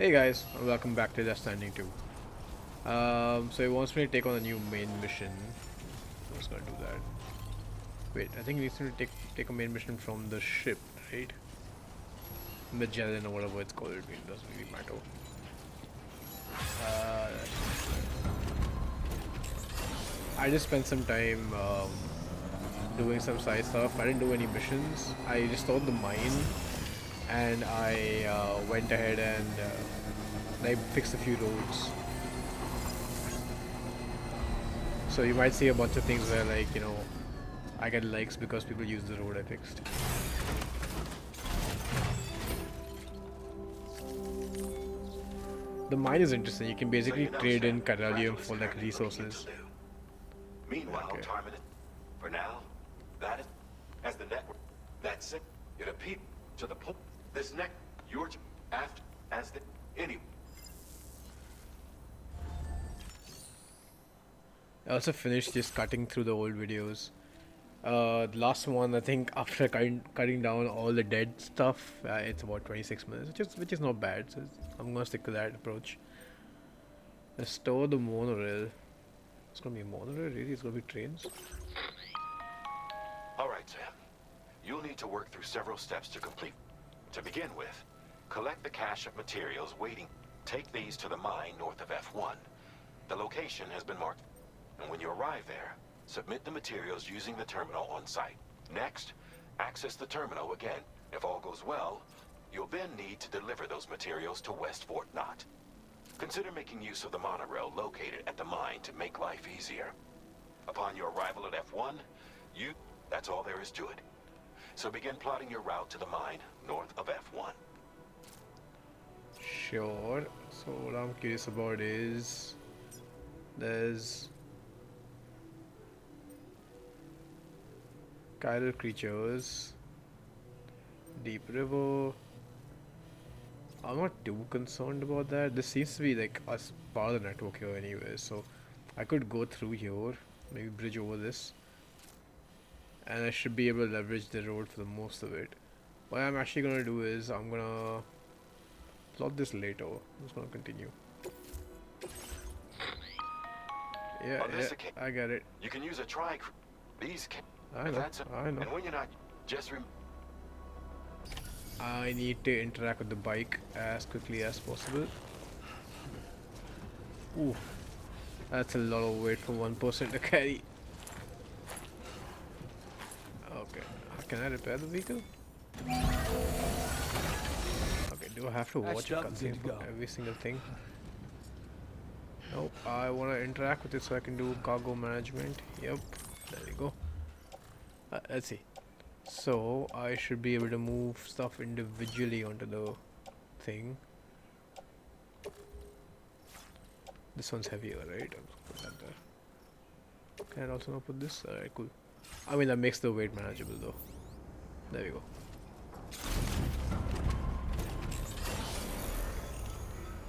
Hey guys, welcome back to Stranding 2. So he wants me to take on a new main mission. I'm just gonna do that. Wait, I think he needs me to take a main mission from the ship, right? Magellan or whatever it's called. It doesn't really matter. Uh, I just spent some time doing some side stuff. I didn't do any missions. I restored the mine, and I went ahead and I fixed a few roads. So you might see a bunch of things where, like, I get likes because people use the road I fixed. The mine is interesting. You can basically trade in Caralium for like resources. Meanwhile, Okay. Tarmin, for now, that is as the network. That's it. It appears to the point. This next, you're after as the any. I also finished just cutting through the old videos. The last one, I think, after cutting down all the dead stuff, it's about 26 minutes, which is not bad. So I'm gonna stick to that approach. Restore the monorail. It's gonna be a monorail, really? It's gonna be trains. All right, Sam. You'll need to work through several steps to complete. To begin with, collect the cache of materials waiting. Take these to the mine north of F1. The location has been marked. And when you arrive there, submit the materials using the terminal on site. Next, access the terminal again. If all goes well, you'll then need to deliver those materials to West Fort Knot. Consider making use of the monorail located at the mine to make life easier. Upon your arrival at F1, that's all there is to it. So begin plotting your route to the mine north of F1. Sure. So what I'm curious about is there's chiral creatures, deep river. I'm not too concerned about that. This seems to be like us part of the network here anyway, so I could go through here, maybe bridge over this, and I should be able to leverage the road for the most of it. What I'm actually gonna do is I'm gonna plot this later. I'm just gonna continue. Yeah, On this I get it. you can use a these I if know, that's I know. and when you're not, just I need to interact with the bike as quickly as possible. Ooh, that's a lot of weight for one person to carry. Okay, can I repair the vehicle? Okay, do I have to watch a cutscene for every single thing? Nope, I want to interact with it so I can do cargo management. Yep, there we go. Let's see. So, I should be able to move stuff individually onto the thing. This one's heavier, right? I'll put that there. Can I also not put this? Alright, cool. I mean, that makes the weight manageable though. There we go.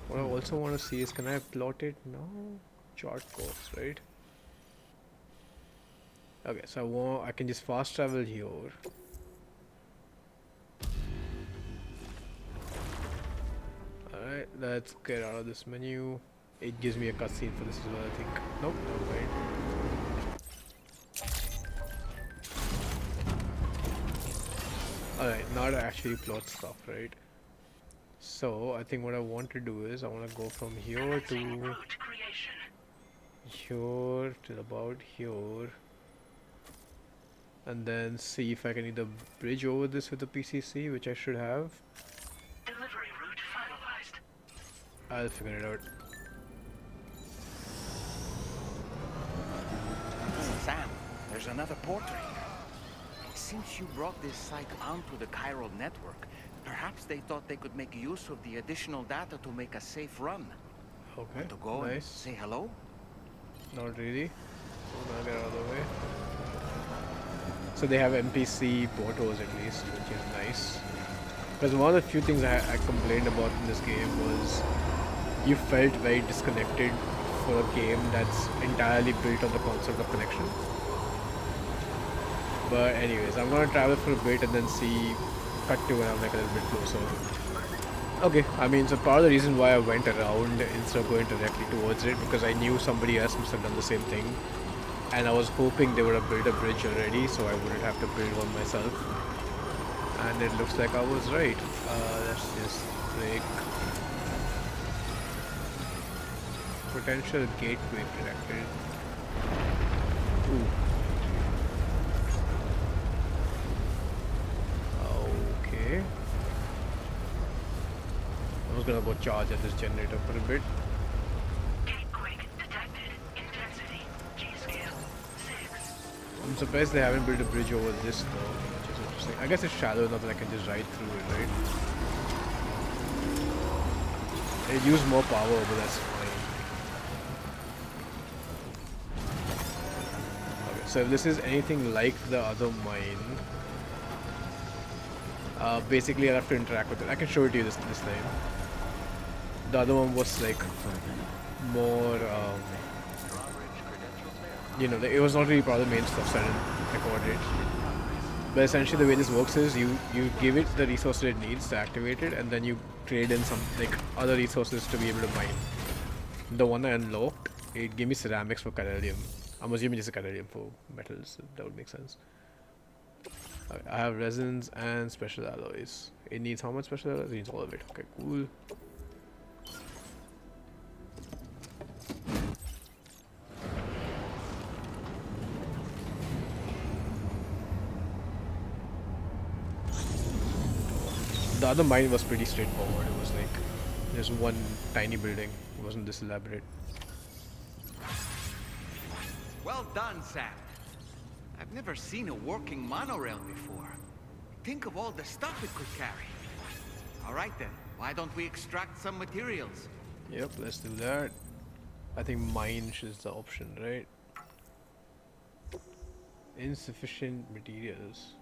What I also want to see is, can I plot it now? Chart course, right? Okay, so I can just fast travel here. Alright, let's get out of this menu. It gives me a cutscene for this as well, I think. Nope, never mind. Alright, now to actually plot stuff, right? So, I think what I want to do is, I want to go from here to here to about here. And then see if I can either bridge over this with the PCC, which I should have. Delivery route finalized. I'll figure it out. Sam, there's another portrait. Since you brought this site onto the chiral network, perhaps they thought they could make use of the additional data to make a safe run. Okay, Want to go and nice. say hello? Not really. I'm gonna get out of the way. So they have NPC portals at least, which is nice. Because one of the few things I complained about in this game was you felt very disconnected for a game that's entirely built on the concept of connection. But anyways, I'm gonna travel for a bit and then cut to when I'm like a little bit closer. Okay, I mean, so part of the reason why I went around instead of going directly towards it, because I knew somebody else must have done the same thing, and I was hoping they would have built a bridge already, so I wouldn't have to build one myself. And it looks like I was right. Let's just break potential gateway detected. Ooh. Okay. I was gonna go charge at this generator for a bit. Gatequake detected. Intensity. G-scale 6. I'm surprised they haven't built a bridge over this though, which is interesting. I guess it's shallow enough that I can just ride through it, right? It used more power, but that's fine. Okay, so if this is anything like the other mine, basically I'll have to interact with it. I can show it to you this time. The other one was like more, you know, it was not really part of the main stuff, so I didn't record it. But essentially the way this works is you give it the resources it needs to activate it, and then you trade in some like other resources to be able to mine. The one I unlocked, it gave me ceramics for Carelium. I'm assuming it's a Carelium for metals, so that would make sense. Okay, I have resins and special alloys. It needs how much special alloys? It needs all of it. Okay, cool. The other mine was pretty straightforward. It was like just one tiny building. It wasn't this elaborate. Well done, Sam. I've never seen a working monorail before. Think of all the stuff it could carry. All right then, why don't we extract some materials? Yep, let's do that. I think mine is the option, right? Insufficient materials.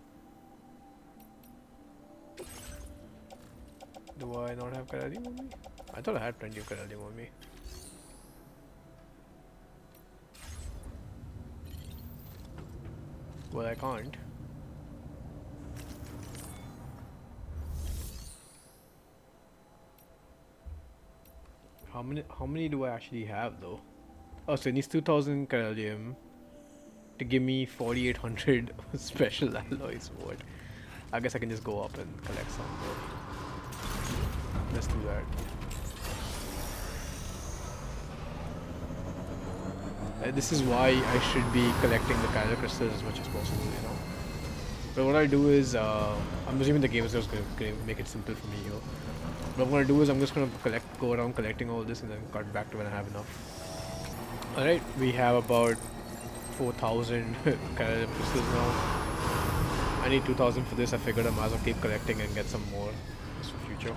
Do I not have Carelium on me? I thought I had plenty of Carelium on me. Well, I can't. How many do I actually have though? Oh, so it needs 2000 Carelium to give me 4800 special alloys. What? I guess I can just go up and collect some though. Let's do that. This is why I should be collecting the Kyler crystals as much as possible, you know. But what I'll do is, I'm assuming the game is just going to make it simple for me here. What I'm going to do is I'm just going to go around collecting all this and then cut back to when I have enough. Alright, we have about 4000 Kyler crystals now. I need 2000 for this. I figured I might as well keep collecting and get some more just for future.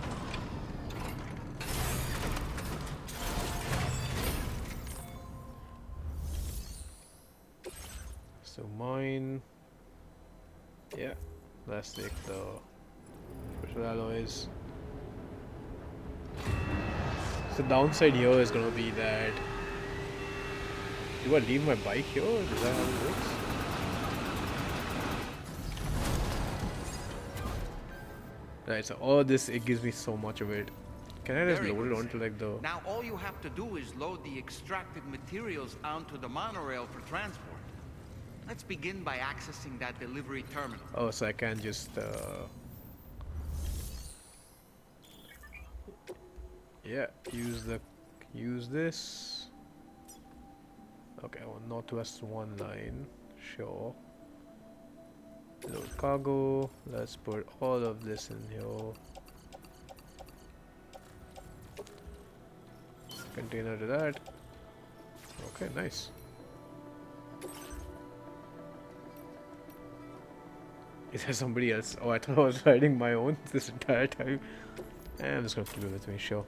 So mine, yeah, let's take the special alloys. So downside here is gonna be that, do I leave my bike here or is that how it works? Right, so all this, it gives me so much of it. Can I just load it onto like the... Now all you have to do is load the extracted materials onto the monorail for transport. Let's begin by accessing that delivery terminal. Oh, so I can just yeah, use this. Okay, I want Northwest 1 line, sure. Load cargo, let's put all of this in here. Container to that. Okay, nice. Is there somebody else? Oh, I thought I was riding my own this entire time. I'm just gonna keep it with me, sure.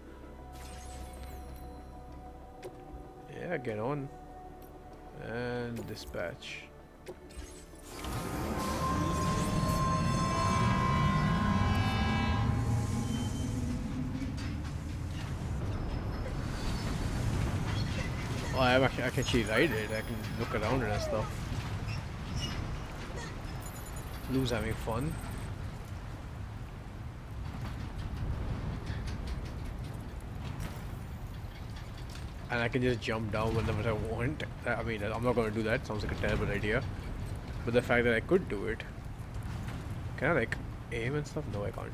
Yeah, get on. And dispatch. Oh, I can actually ride it. I can look around it and stuff. Lou's having fun. and I can just jump down whenever I want. I mean, I'm not gonna do that. Sounds like a terrible idea. But the fact that I could do it, can I like aim and stuff? No, I can't.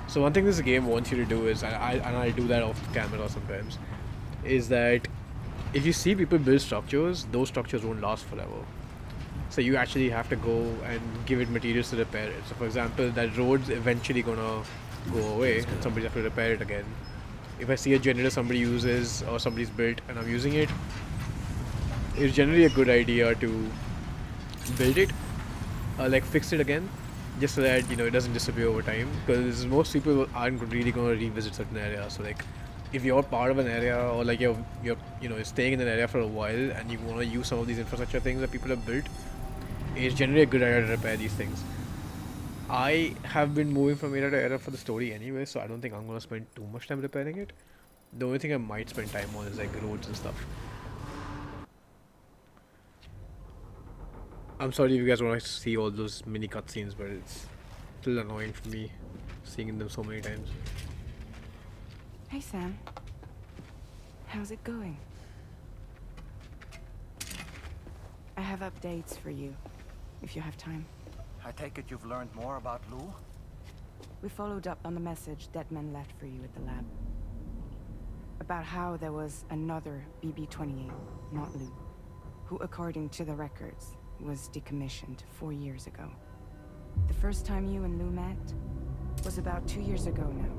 So one thing this game wants you to do is, and I do that off camera sometimes, is that if you see people build structures, those structures won't last forever. So you actually have to go and give it materials to repair it. So for example, that road's eventually gonna go away and somebody have to repair it again. If I see a generator somebody uses or somebody's built and I'm using it, it's generally a good idea to build it, like fix it again, just so that it doesn't disappear over time. Because most people aren't really gonna revisit certain areas. So like, if you're part of an area or like you're staying in an area for a while and you want to use some of these infrastructure things that people have built, it's generally a good idea to repair these things. I have been moving from area to area for the story anyway, so I don't think I'm gonna spend too much time repairing it. The only thing I might spend time on is like roads and stuff. I'm sorry if you guys want to see all those mini cutscenes, but it's still annoying for me seeing them so many times. Hey, Sam. How's it going? I have updates for you, if you have time. I take it you've learned more about Lou? We followed up on the message Deadman left for you at the lab. About how there was another BB-28, not Lou, who, according to the records, was decommissioned 4 years ago. The first time you and Lou met was about 2 years ago now,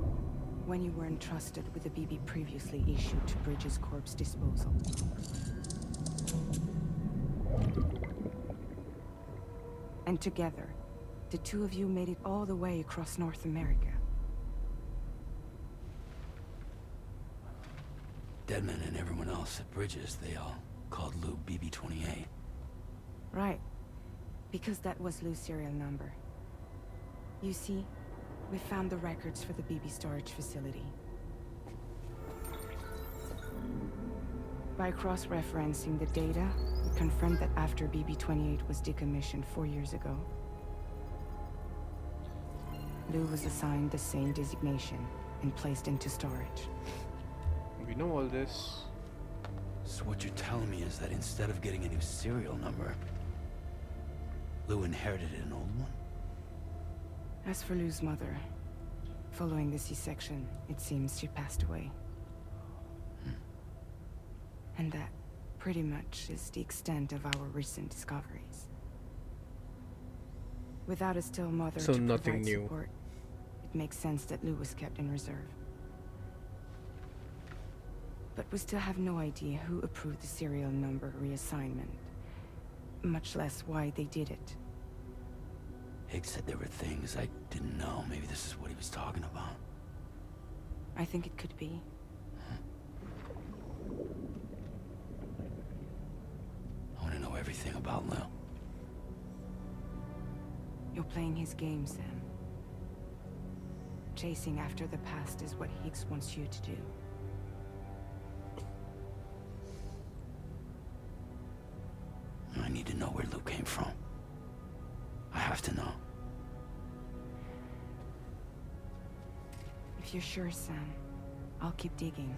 when you were entrusted with the BB previously issued to Bridges Corp's disposal. And together, the two of you made it all the way across North America. Deadman and everyone else at Bridges, they all called Lou BB-28. Right. Because that was Lou's serial number. You see, we found the records for the BB storage facility. By cross-referencing the data, we confirmed that after BB-28 was decommissioned 4 years ago, Lou was assigned the same designation and placed into storage. We know all this. So what you're telling me is that instead of getting a new serial number, Lou inherited an old one? As for Lou's mother, following the C-section, it seems she passed away. And that, pretty much, is the extent of our recent discoveries. Without a still mother So to nothing provide new. support, it makes sense that Lou was kept in reserve. But we still have no idea who approved the serial number reassignment, much less why they did it. Higgs said there were things I didn't know. Maybe this is what he was talking about. I think it could be. I want to know everything about Lou. You're playing his game, Sam. Chasing after the past is what Higgs wants you to do. I need to know where Lou came from. I have to know. If you're sure, Sam, I'll keep digging.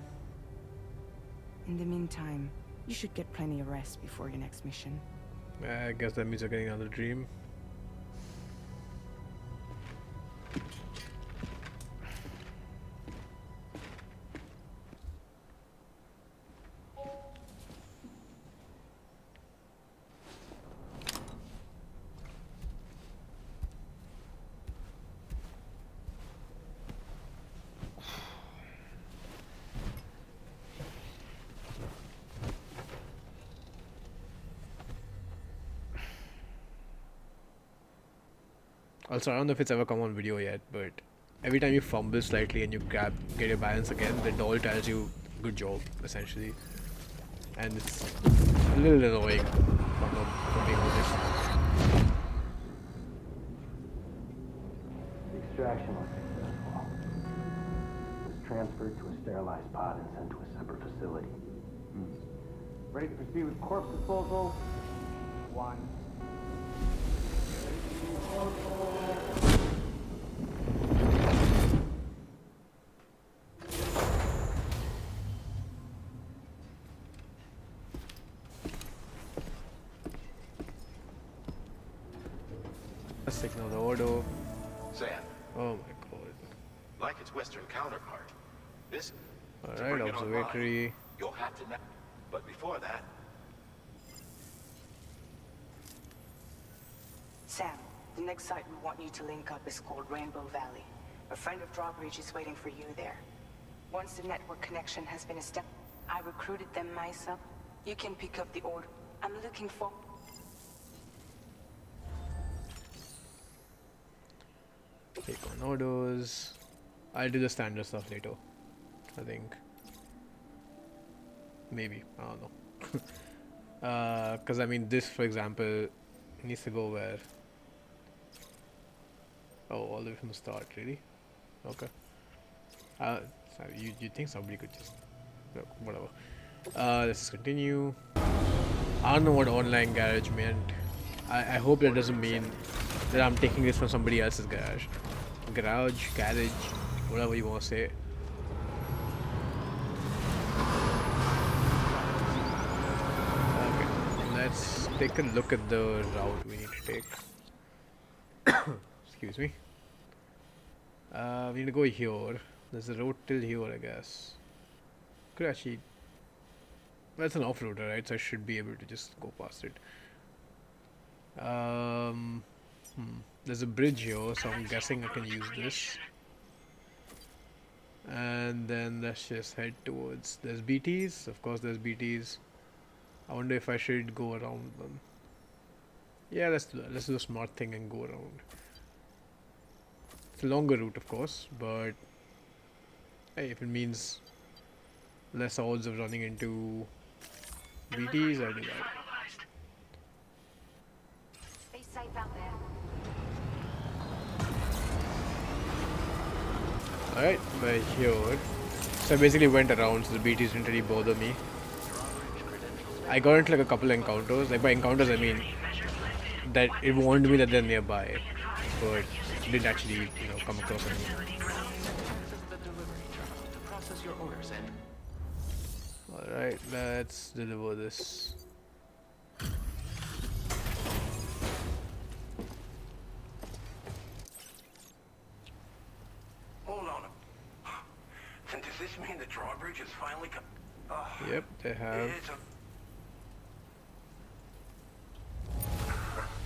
In the meantime, you should get plenty of rest before your next mission. I guess that means you're getting another dream. Also, I don't know if it's ever come on video yet, but every time you fumble slightly and you get your balance again, the doll tells you good job, essentially. And it's a little annoying, from being honest. The extraction was successful. It was transferred to a sterilized pod and sent to a separate facility. Ready to proceed with corpse disposal? 1. Let's signal the auto. Sam, Oh my god. like its Western counterpart, this to Alright, bring it online, observatory. you'll have to. But before that, Sam, the next site we want you to link up is called Rainbow Valley. A friend of Drawbridge is waiting for you there. Once the network connection has been established, I recruited them myself. You can pick up the order. I'm looking for... Take on orders. I'll do the standard stuff later, I think. Maybe, I don't know. Because I mean, this, for example, needs to go where? Oh, all the way from the start, really? Okay. Sorry, you think somebody could just... No, whatever. Let's continue. I don't know what online garage meant. I hope that doesn't mean that I'm taking this from somebody else's garage. Garage, whatever you want to say. Okay, let's take a look at the route we need to take. Excuse me. We need to go here. There's a road till here, I guess. Could actually... Well, it's an off-roader, right? So I should be able to just go past it. There's a bridge here, so I'm guessing I can use this. And then let's just head towards... There's BTs. Of course there's BTs. I wonder if I should go around them. Yeah, let's do that. Let's do a smart thing and go around. It's a longer route, of course, but... Hey, if it means less odds of running into BTs, I'll do that. Stay safe out there. Alright, by here. So I basically went around, so the BTs didn't really bother me. I got into like a couple encounters. Like by encounters I mean that it warned me that they're nearby, but didn't actually, you know, come across anyone. Alright, let's deliver this. Hold on. And does this mean the drawbridge has finally come? Yep, they have. It's a...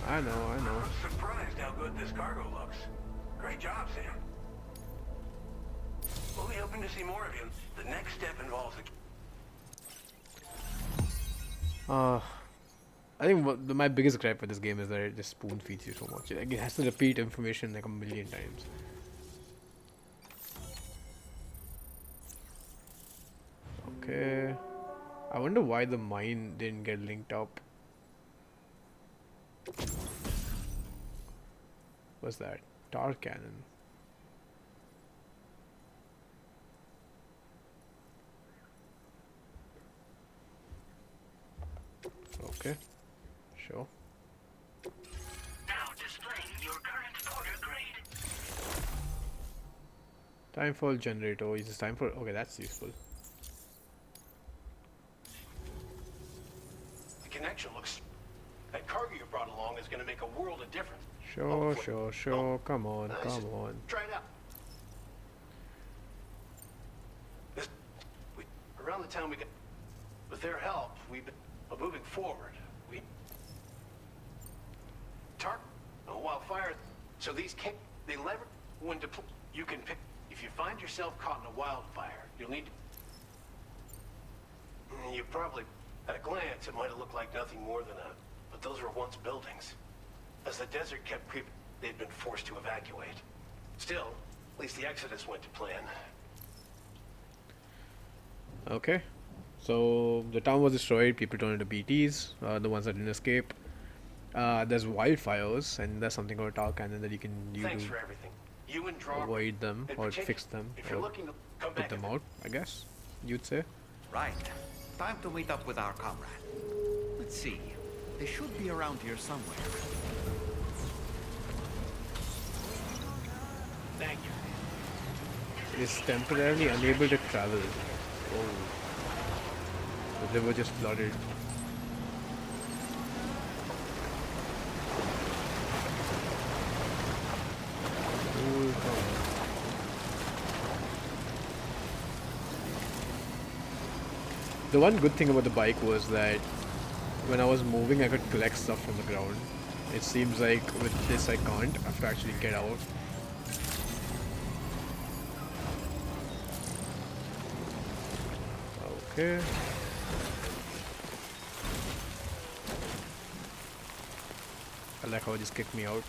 I know. I'm surprised how good this cargo looks. Great job, Sam. We'll be hoping to see more of you. The next step involves a... I think my biggest gripe with this game is that it just spoon feeds you so much. Like, it has to repeat information like a million times. Okay. I wonder why the mine didn't get linked up. What's that? Tar cannon. Okay. Sure. Now displaying your current order grade. Timefall generator. Is this time for... Okay, that's useful. The connection looks... That cargo you brought along is going to make a world of difference. Sure. Come on. Try it out. Around the town we got... With their help, we've been moving forward. Wildfire. So these can't... They lever... When deploy... You can pick... If you find yourself caught in a wildfire, you'll need to... You probably... At a glance, it might have looked like nothing more than a... But those were once buildings. As the desert kept creeping, they'd been forced to evacuate. Still, at least the exodus went to plan. Okay. So the town was destroyed, people turned into BTs, the ones that didn't escape. There's wildfires, and there's something called tar cannon that you can use Thanks to for everything. You and Draw... avoid them, or fix them, If you're or looking to come put back them out, I guess, you'd say. Right. Time to meet up with our comrade. Let's see. They should be around here somewhere. Thank you. Is temporarily unable to travel. Oh. The river just flooded. The one good thing about the bike was that when I was moving, I could collect stuff from the ground. It seems like with this I can't. I have to actually get out. Okay. I like how it just kicked me out.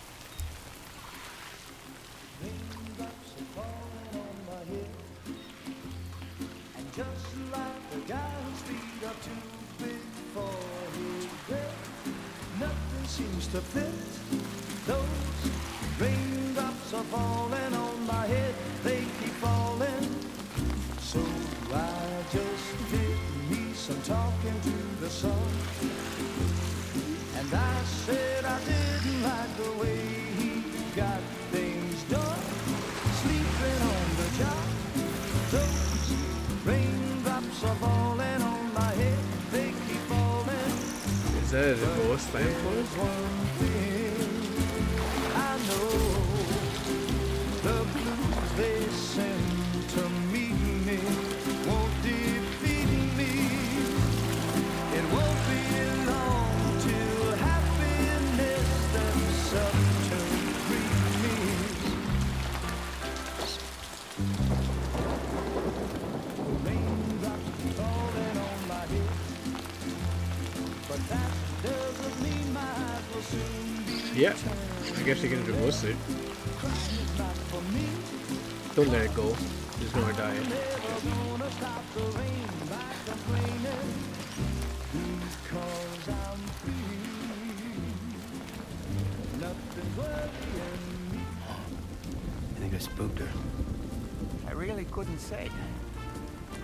Just like the guy whose feet are too big for his bed, nothing seems to fit. Those raindrops are falling on my head, they keep falling. So I just did me some talking to the sun, and I said I didn't like the way he got things done, sleeping on the job. Those raindrops are falling on my head, they keep falling. Is that a reverse time for it? One thing I know, the blues they send to meet me won't defeat me. It won't be long till happiness steps up to greet me. Raindrops falling on my head, but that doesn't mean my eyes will soon be Yeah, I guess you can reverse it. not for me. Don't let it go. It's gonna die. Never gonna stop the rain by complaining, because I'm free. Nothing's worrying me. I think I spooked her. I really couldn't say.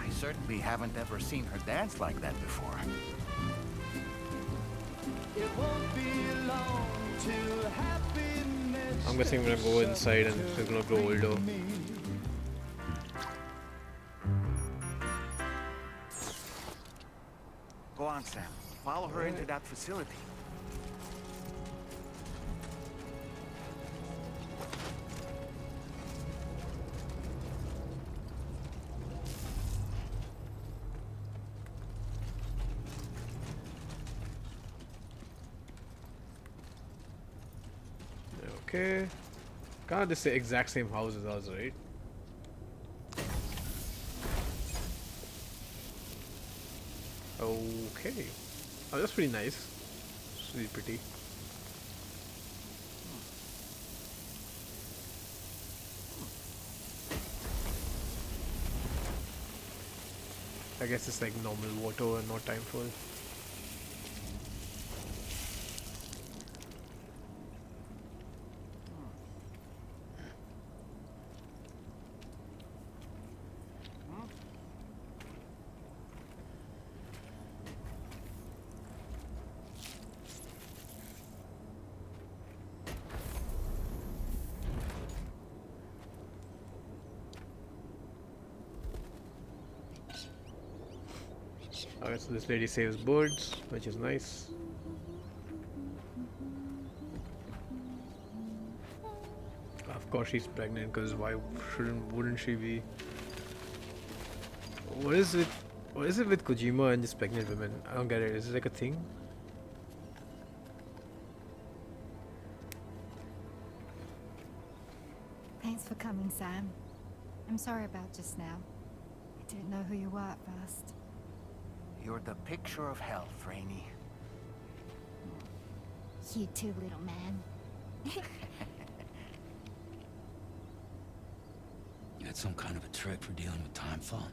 I certainly haven't ever seen her dance like that before. It won't be long till happiness. I'm guessing I'm gonna go inside and she's gonna grow older. Go on, Sam. Follow her into that facility. Okay. Kind of the exact same house as us, right? Okay. Oh, that's pretty nice. It's really pretty. I guess it's like normal water and not time full. Alright, so this lady saves birds, which is nice. Of course she's pregnant, because wouldn't she be? What is it with Kojima and just pregnant women? I don't get it. Is it like a thing? Thanks for coming, Sam. I'm sorry about just now. I didn't know who you were at first. You're the picture of health, Rainey. You too, little man. You had some kind of a trick for dealing with timefall?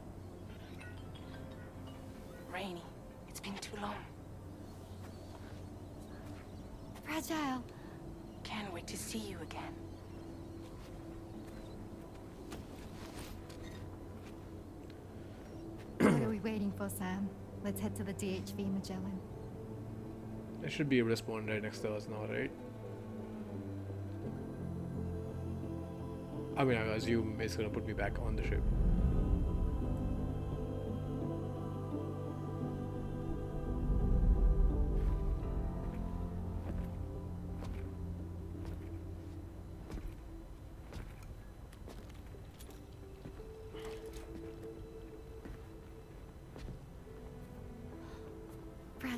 Rainy, it's been too long. Fragile. Can't wait to see you again. What are we waiting for, Sam? Let's head to the DHV Magellan. I should be able to spawn right next to us now, right? I mean, I assume it's gonna put me back on the ship.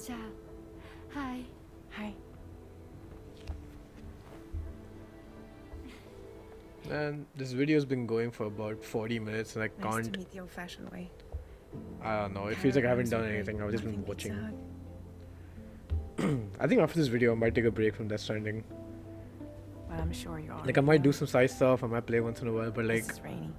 Cha. Hi. Hi. Man, this video's been going for about 40 minutes and I Nice can't. to meet the old-fashioned way. I don't know. It feels like I haven't done anything. I've just been watching. I think after this video, I might take a break from Death Stranding. Well, I'm sure you're Like, I might do some side stuff. I might play once in a while, but like, This is rainy.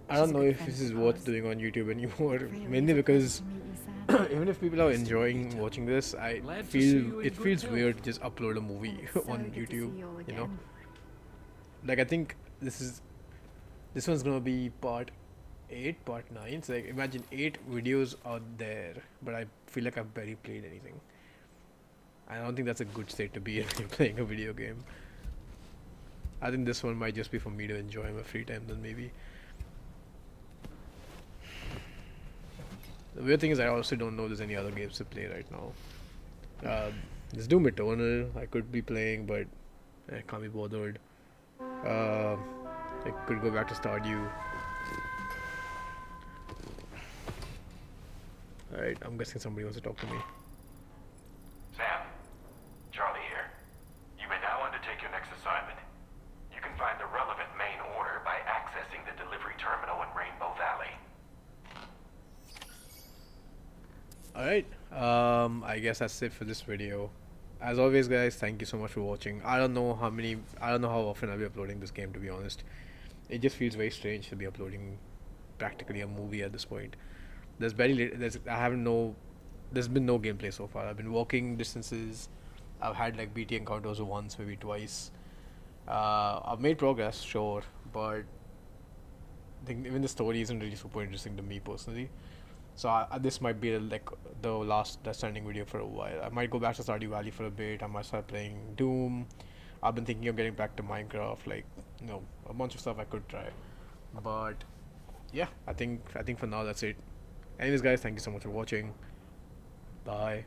I don't She's a know good if friend this of is the worth cause. doing on YouTube anymore. Really Mainly is a pleasure because to meet you, Sam. even if people are enjoying watching this, I Glad to see you feel in it good feels health. weird to just upload a movie And it's so on good to YouTube. see you all You know, again. like I think this one's gonna be part 8, part 9. So like, imagine 8 videos out there, but I feel like I've barely played anything. I don't think that's a good state to be in when you're playing a video game. I think this one might just be for me to enjoy my free time then maybe. The weird thing is I also don't know there's any other games to play right now. There's Doom Eternal I could be playing, but I can't be bothered. I could go back to Stardew. Alright, I'm guessing somebody wants to talk to me. Sam, Charlie here. You may now undertake your next assignment. You can find the relevant main order by accessing the delivery terminal in Rainbow Valley. Alright, I guess that's it for this video. As always guys, thank you so much for watching. I don't know how often I'll be uploading this game, to be honest. It just feels very strange to be uploading practically a movie at this point. There's been no gameplay so far. I've been walking distances. I've had like BT encounters once, maybe twice. I've made progress, sure, but I think even the story isn't really super interesting to me personally. So this might be like the last Death Stranding video for a while. I might go back to Stardew Valley for a bit. I might start playing Doom. I've been thinking of getting back to Minecraft, like, you know, a bunch of stuff I could try. But yeah, I think for now that's it. Anyways guys, thank you so much for watching. Bye.